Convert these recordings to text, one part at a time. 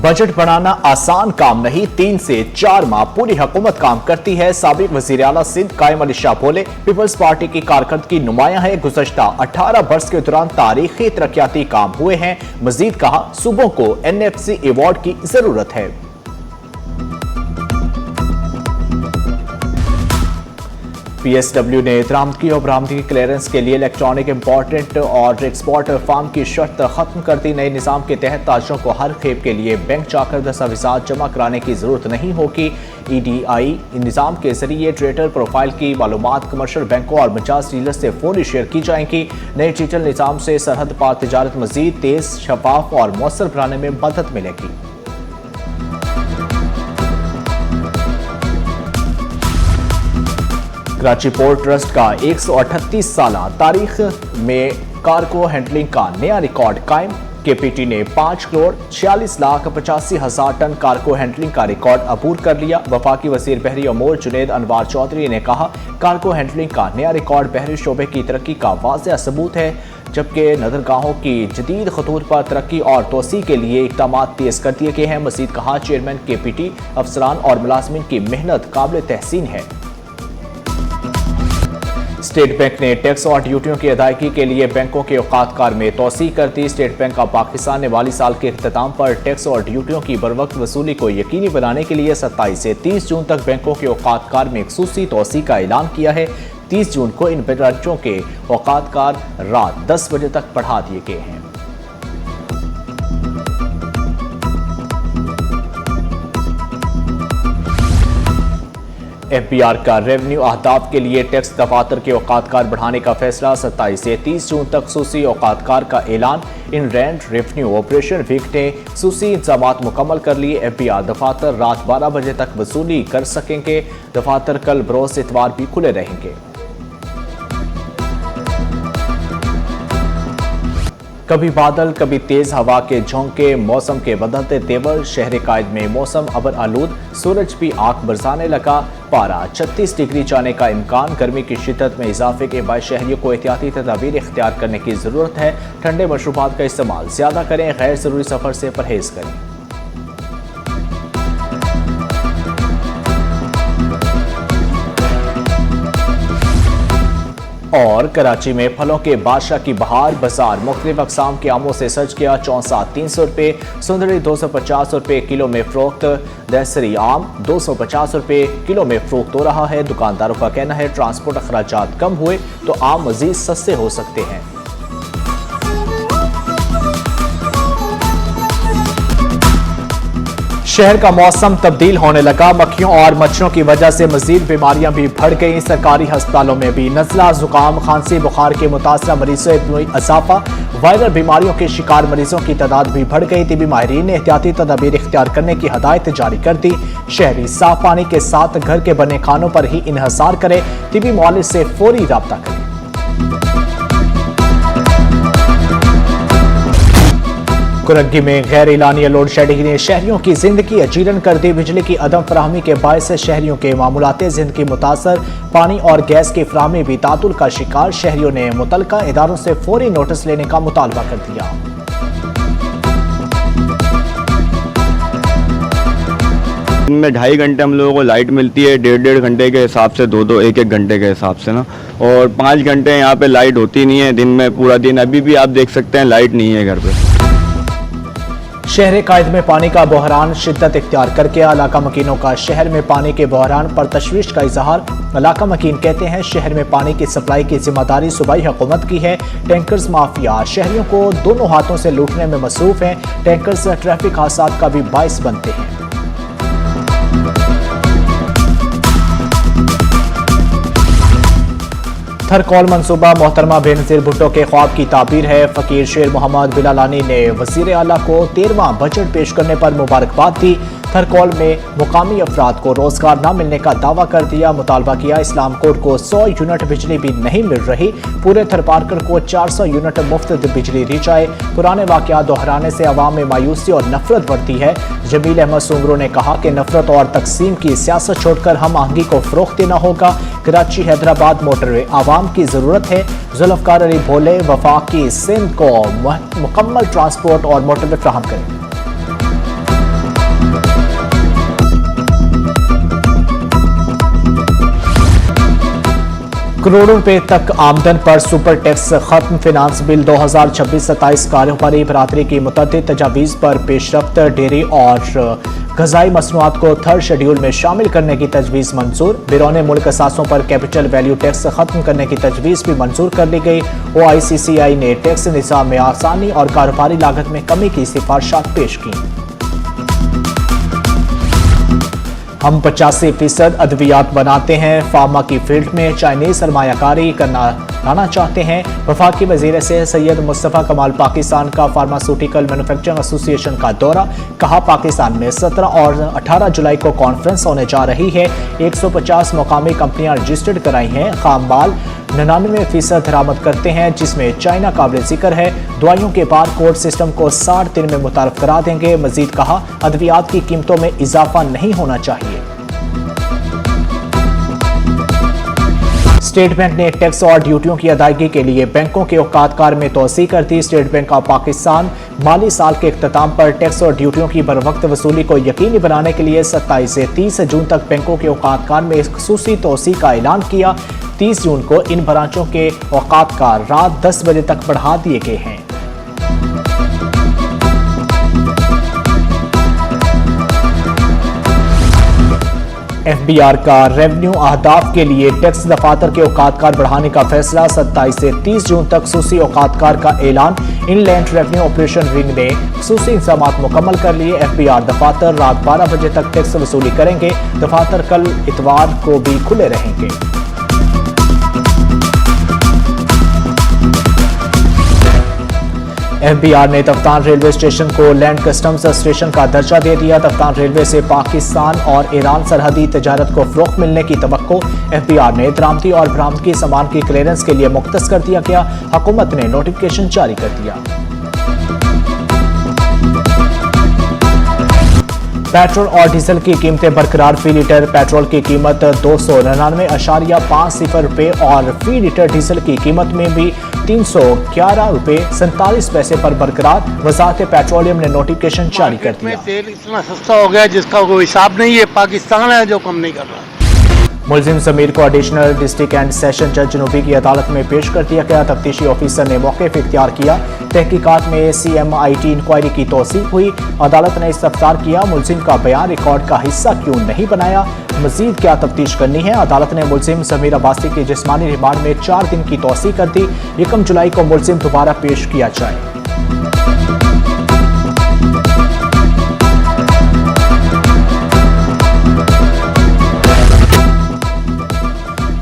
Budget बनाना आसान काम नहीं, 3 से 4 माह पूरी हुकूमत काम करती है। साबिक वज़ीर आला सिंध कायम अली शाह बोले, पीपल्स पार्टी की कारकर्दगी नुमायां है। गुज़श्ता 18 बरस के दौरान तारीखी तरक्याती काम हुए हैं। मजीद कहा, सूबों को NFC अवार्ड की जरूरत है। PSW ने बरामदगी और बरामदगी क्लियरेंस के लिए इलेक्ट्रॉनिक इंपोर्टेंट और एक्सपोर्ट फार्म की शर्त खत्म कर दी। नए निज़ाम के तहत ताजरों को हर खेप के लिए बैंक जाकर दस्तावेजात जमा कराने की जरूरत नहीं होगी। EDI निज़ाम के जरिए ट्रेडर प्रोफाइल की मालूमात कमर्शियल बैंकों और मजाज डीलर से फौरी शेयर की जाएंगी। नए डिजिटल निज़ाम से सरहद पार तिजारत मजीद तेज, शफाफ और मौसर बनाने में मदद मिलेगी। कराची पोर्ट ट्रस्ट का 138 साल तारीख में कार्गो हैंडलिंग का नया रिकॉर्ड कायम। KPT ने 5,46,85,000 टन कार्गो हैंडलिंग का रिकॉर्ड अबूर कर लिया। वफाकी वजीर बहरी अमूर जुनेद अनवार चौधरी ने कहा, कार्गो हैंडलिंग का नया रिकॉर्ड बहरी शोबे की तरक्की का वाज़ेह सबूत है, जबकि नदरगाहों की जदीद खतूत पर तरक्की और तोसी के लिए इक़दाम तेज कर दिए गए हैं। मजीद कहा, चेयरमैन KPT अफसरान और मुलाजमीन की मेहनत काबिल तहसीन है। स्टेट बैंक ने टैक्स और ड्यूटियों की अदायगी के लिए बैंकों के औकातकार में तोसी कर दी। स्टेट बैंक ऑफ पाकिस्तान ने वाली साल के इख्तिताम पर टैक्स और ड्यूटियों की बरवक्त वसूली को यकीनी बनाने के लिए 27 से 30 जून तक बैंकों के औकातकार में खसूसी तोसी का ऐलान किया है। 30 जून को इन ब्रांचों के औकातकार रात 10 बजे तक बढ़ा दिए गए हैं। FBR का रेवेन्यू अहदाफ के लिए टैक्स दफातर के औकातकार बढ़ाने का फैसला। 27 से 30 जून तक खसूसी औकातकार का ऐलान। इन रैंड रेवेन्यू ऑपरेशन वीक ने खसूसी इंतजामात मुकम्मल कर लिए। FBR दफातर रात 12 बजे तक वसूली कर सकेंगे। दफातर कल, बरोज, इतवार भी खुले रहेंगे। कभी बादल, कभी तेज हवा के झोंके, मौसम के बदलते तेवर। शहर कायद में मौसम अबर आलूद, सूरज भी आंख बरसाने लगा। पारा 36 डिग्री जाने का इम्कान। गर्मी की शिद्दत में इजाफे के बाद शहरियों को एहतियाती तदाबीर इख्तियार करने की जरूरत है। ठंडे मशरूबात का इस्तेमाल ज्यादा करें। गैर जरूरी सफर से परहेज करें। और कराची में फलों के बादशाह की बहार। बाजार मुख्तलिफ अक़साम के आमों से सज गया। 64 300 रुपये, सुंदरी 250 रुपये किलो में फरोख्त। दहसरी आम 250 रुपये किलो में फरोख्त हो रहा है। दुकानदारों का कहना है, ट्रांसपोर्ट अखराजात कम हुए तो आम मजीद सस्ते हो सकते हैं। शहर का मौसम तब्दील होने लगा। मक्खियों और मच्छरों की वजह से मजीद बीमारियां भी बढ़ गई। सरकारी अस्पतालों में भी नज़ला, जुकाम, खांसी, बुखार के मुतासरा मरीजों में इजाफा। वायरल बीमारियों के शिकार मरीजों की तादाद भी बढ़ गई। तिबी माहिरीन ने एहतियाती तदाबीर इख्तियार करने की हदायत जारी कर दी। शहरी साफ पानी के साथ घर के बने खानों पर ही इन्हसार करें। तिबी मुआलिज से फौरी राब्ता करें। कुरक्की में गैर एलानिया लोड शेडिंग ने शहरियों की जिंदगी अजीरन कर दी। बिजली की अदम फराहमी के बायस शहरियों के मामूलाते जिंदगी मुतासर। पानी और गैस की फराहमी भी तातुल का शिकार। शहरियों ने मुतलका इदारों से फौरी नोटिस लेने का मुतालबा कर दिया। दिन में 2.5 घंटे हम लोगों को लाइट मिलती है, 1.5 घंटे के हिसाब से 2-2, 1-1 घंटे के हिसाब से ना, और 5 घंटे यहाँ पे लाइट होती नहीं है दिन में, पूरा दिन। अभी भी आप देख सकते हैं लाइट नहीं है घर पे। शहर कायद में पानी का बहरान शिद्दत इख्तियार करके इलाका मकीनों का शहर में पानी के बहरान पर तशवीश का इजहार। इलाका मकीन कहते हैं, शहर में पानी की सप्लाई की जिम्मेदारी सूबाई हुकूमत की है। टैंकर्स माफिया शहरियों को दोनों हाथों से लूटने में मसरूफ हैं। टैंकर्स ट्रैफिक हादसात का भी बाइस बनते हैं। थरकौल मंसूबा मोहतरमा बेनज़ीर भुट्टो के ख्वाब की ताबीर है। फ़कीर शेर मोहम्मद बिलालानी ने वज़ीर आला को 13वां बजट पेश करने पर मुबारकबाद दी। थरकौल में मुकामी अफराद को रोजगार न मिलने का दावा कर दिया। मुतालबा किया, इस्लाम कोर्ट को 100 यूनिट बिजली भी नहीं मिल रही। पूरे थरपारकर को 400 यूनिट मुफ्त बिजली दी जाए। पुराने वाक़यात दोहराने से अवाम में मायूसी और नफरत बढ़ती है। जमील अहमद सुमरू ने कहा कि नफरत और तकसीम की सियासत छोड़कर हम आहंगी को फ़रोग़ देना होगा। कराची हैदराबाद मोटरवे आवाम की ज़रूरत है। जुल्फ़कार अली बोले, वफाकी सिंध को मुकम्मल ट्रांसपोर्ट और मोटरवे फ्राहम करें। करोड़ों रुपए तक आमदन पर सुपर टैक्स खत्म। फिनांस बिल 2026-27 कारोबारी बरादरी की मुतअद्दिद तजावीज़ पर पेशरफ्त। डेयरी और ग़ज़ाई मसनूआत को थर्ड शेड्यूल में शामिल करने की तजवीज़ मंजूर। बैरून मुल्क असासों पर कैपिटल वैल्यू टैक्स खत्म करने की तजवीज़ भी मंजूर कर ली गई। OICCI ने टैक्स निज़ाम में आसानी और कारोबारी लागत में कमी की सिफारिशात पेश की। हम 85% अद्वियात बनाते हैं। फार्मा की फील्ड में चाइनीज सरमायाकारी करना लाना चाहते हैं। वफाकी वज़ीर से सैयद मुस्तफ़ा कमाल पाकिस्तान का फार्मास्यूटिकल मैन्युफैक्चरिंग एसोसिएशन का दौरा। कहा पाकिस्तान में 17 और 18 जुलाई को कॉन्फ्रेंस होने जा रही है। 150 मुकामी कंपनियां रजिस्टर्ड कराई हैं। खाम माल 99% दरामद करते हैं, जिसमें चाइना काबिल जिक्र है। दवाइयों के बार कोड सिस्टम को 60 दिन में मुतारफ करा देंगे। मजीद कहा अद्वियात की कीमतों में इजाफा नहीं होना चाहिए। स्टेट बैंक ने टैक्स और ड्यूटियों की अदायगी के लिए बैंकों के औकातकार में तोसी कर दी। स्टेट बैंक ऑफ पाकिस्तान माली साल के इख्तिताम पर टैक्स और ड्यूटियों की बरवक्त वसूली को यकीनी बनाने के लिए 27 से 30 जून तक बैंकों के औकातकार में खुसूसी तोसी का ऐलान किया। 30 जून को इन ब्रांचों के औकातकार रात 10 बजे तक बढ़ा दिए गए हैं। FBR का रेवेन्यू अहदाफ के लिए टैक्स दफातर के औकातकार बढ़ाने का फैसला। 27 से 30 जून तक खुसूसी औकातकार का ऐलान। इनलैंड रेवेन्यू ऑपरेशन विंग ने खुसूसी इंतजामात मुकम्मल कर लिए। FBR दफातर रात 12 बजे तक टैक्स वसूली करेंगे। दफातर कल इतवार को भी खुले रहेंगे। FBR ने तफ्तान रेलवे स्टेशन को लैंड कस्टम्स स्टेशन का दर्जा दे दिया। तफ्तान रेलवे से पाकिस्तान और ईरान सरहदी तजारत को फ़रोग़ मिलने की तवक्को। FBR ने दरामदी और बरामदगी सामान की क्लियरेंस के लिए मुख्तस कर दिया गया। हुकूमत ने नोटिफिकेशन जारी कर दिया। पेट्रोल और डीजल की कीमतें बरकरार। फी लीटर पेट्रोल की कीमत 299.50 रुपये और फी लीटर डीजल की कीमत में भी 311 रुपये 47 पैसे पर बरकरार। वजारत पेट्रोलियम ने नोटिफिकेशन जारी कर दिया। तेल इतना सस्ता हो गया जिसका कोई हिसाब नहीं है। पाकिस्तान है जो कम नहीं कर रहा। मुलजिम समीर को एडिशनल डिस्ट्रिक्ट एंड सेशन जज जनूबी की अदालत में पेश कर दिया गया। तफ्तीशी ऑफिसर ने मौक़िफ़ इख्तियार किया। तहकीकात में CMIT इंक्वायरी की तौसीक हुई। अदालत ने इस्तफ्सार किया मुलजिम का बयान रिकॉर्ड का हिस्सा क्यों नहीं बनाया। मजीद क्या तफ्तीश करनी है। अदालत ने मुलजिम समीर अब्बासी की जिस्मानी रिमांड में 4 दिन की तौसीक कर दी। 1 जुलाई को मुलजिम दोबारा पेश किया जाए।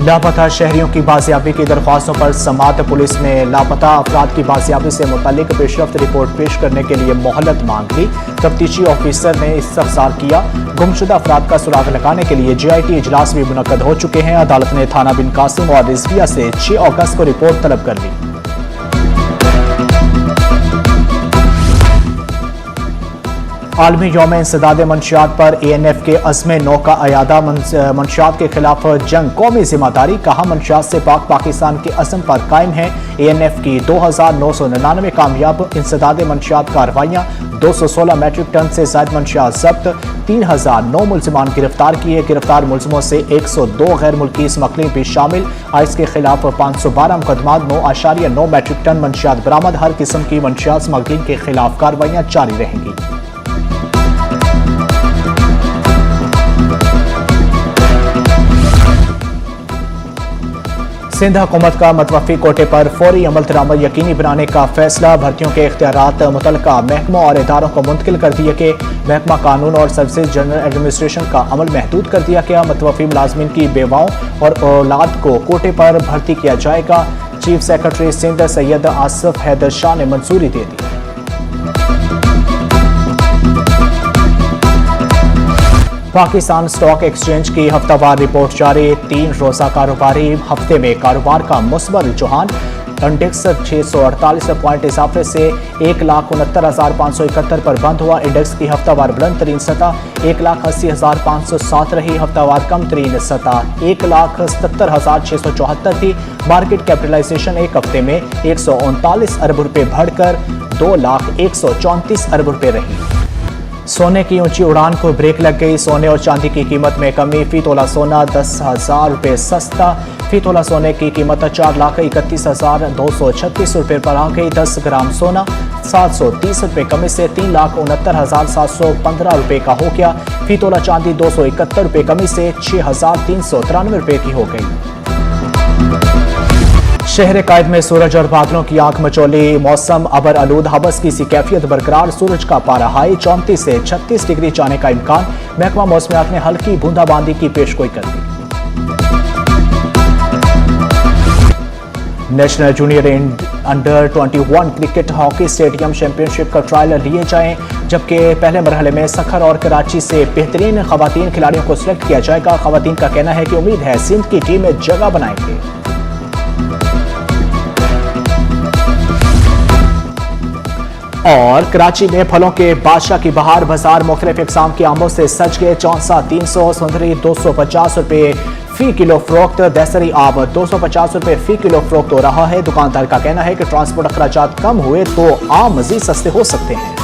लापता शहरियों की बाजियाबी की दरख्वास्तों पर समात पुलिस ने लापता अफराद की बाजियाबी से मुतालिक पेशरफ्त रिपोर्ट पेश करने के लिए मोहलत मांग ली। तफ्तीशी ऑफिसर ने इस्तफसार किया। गुमशुदा अफराद का सुराग लगाने के लिए GIT इजलास भी मुनक्कद हो चुके हैं। अदालत ने थाना बिन कासिम और रिजविया से 6 अगस्त को रिपोर्ट तलब कर ली। आलमी यौम इंसदाद मंशियात पर ANF के अज़्म नौ का अयादा। मंशियात के खिलाफ जंग कौमी जिम्मेदारी। कहा मंशियात से पाक पाकिस्तान के अज़्म पर कायम है। ANF की 2999 कामयाब इंसदाद मंशियात कार्रवाइयाँ। 216 मैट्रिक टन से ज़ायद मंशियात जब्त। 3009 मुलजिमान गिरफ्तार किए। गिरफ्तार मुलजिमों से 102 गैर मुल्की स्मगलिंग भी शामिल। आइस के खिलाफ 512 मुकदमात। 9.9 मैट्रिक टन मंशियात बरामद। हर किस्म की मंशियात स्मगलिंग के खिलाफ कार्रवाइयाँ जारी रहेंगी। सिंध हुकूमत का मतवफ़ी कोटे पर फौरी अमल दरामद यकीनी बनाने का फैसला। भर्तियों के इख्तियारात मुतल्लिका महकमों और इदारों को मुंतकिल कर दिए गए। महकमा कानून और सर्विसेज जनरल एडमिनिस्ट्रेशन का अमल महदूद कर दिया गया। मतवफ़ी मुलाजमीन की बेवाओं और औलाद को कोटे पर भर्ती किया जाएगा। चीफ सेक्रेटरी सिंध सैयद आसिफ हैदर शाह ने मंजूरी दे दी। पाकिस्तान स्टॉक एक्सचेंज की हफ्तावार रिपोर्ट जारी। 3 रोज़ा कारोबारी हफ्ते में कारोबार का मुस्बत रुझान। इंडेक्स 648 पॉइंट इजाफे से 1,69,571 पर बंद हुआ। इंडेक्स की हफ्तावार बुलंद तरीन सतह 1,80,507 रही। हफ्तावार कम तरीन सतह 1,77,674 थी। मार्केट कैपिटलाइजेशन एक हफ्ते में 139 अरब रुपये बढ़कर 2,134 अरब रुपये रही। सोने की ऊंची उड़ान को ब्रेक लग गई। सोने और चांदी की कीमत में कमी। फी तोला सोना 10,000 रुपये सस्ता। फी तोला सोने की कीमत 4,31,236 रुपये पर आ गई। 10 ग्राम सोना 730 रुपये कमी से 3,69,715 रुपये का हो गया। फी तोला चांदी 271 रुपये कमी से 6,393 रुपये की हो गई। शहर कायद में सूरज और बादलों की आंख मचोली। मौसम अबर आलूद, हवस की सी कैफियत बरकरार। सूरज का पारा हाई 34 से 36 डिग्री जाने का इम्कान। महकमा मौसमियात ने हल्की बूंदाबांदी की पेशगोई कर दी। National junior under 21 cricket hockey stadium championship का ट्रायल लिए जाएं, जबकि पहले मरहले में सखर और कराची से बेहतरीन खवातीन खिलाड़ियों को सिलेक्ट किया जाएगा। खवातीन का कहना है कि उम्मीद है सिंध की टीम में जगह बनाएंगे। और कराची में फलों के बादशाह की बहार। बाजार मुख्तलिफ इकसाम के आमों से सज गए। चौंसा 300, सुंदरी 250 रुपये फी किलो फरोख्त। दहसरी आम 250 रुपये फी किलो फरोख्त हो रहा है। दुकानदार का कहना है कि ट्रांसपोर्ट अखराजात कम हुए तो आम मजीद सस्ते हो सकते हैं।